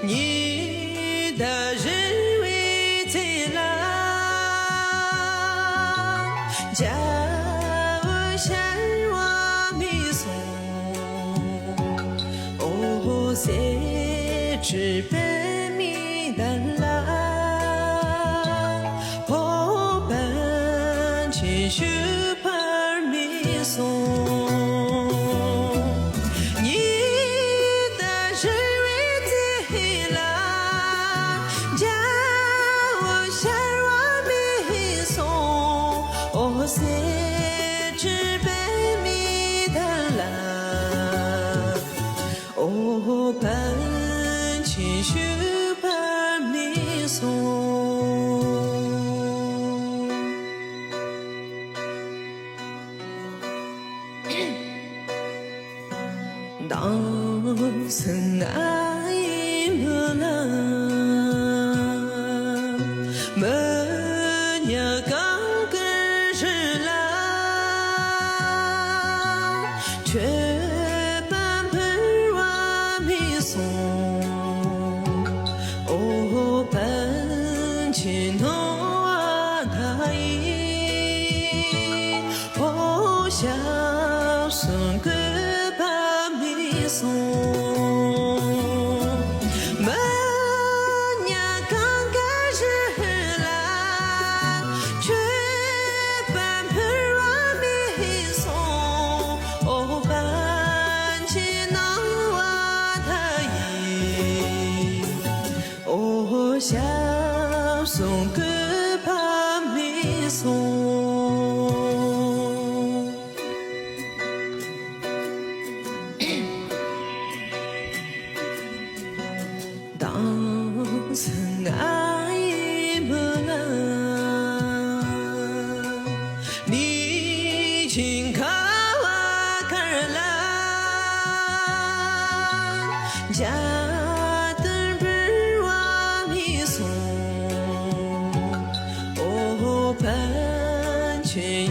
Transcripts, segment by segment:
你的人为最浪，叫我向我迷送，哦，谁知本迷的浪，哦，本情绪本迷送。哦，谁知本迷的浪，哦，本情绪本迷送。当生爱不能，没有个。却半盆我迷送，哦，本情浓我大意，哦，小孙个把迷送，门娘刚开始来，却半盆我迷送。哦，半情浓我大意，哦，小送个把迷送。当曾爱不能，你请看。家灯本我迷送，哦，本情有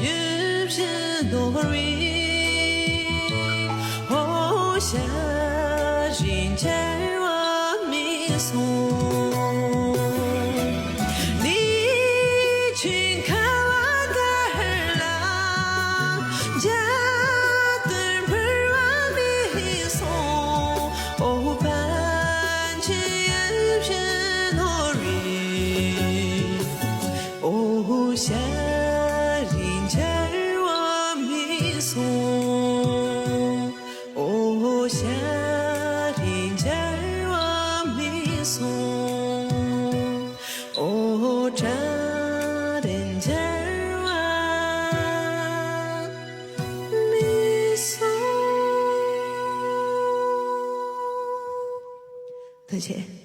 片多瑞，哦，下人间我迷送，你请看我的儿郎，家灯本我迷送。哦，半情有片多瑞，哦，下人间我迷送，哦，下人间我迷送，哦，这人间我迷送。再见。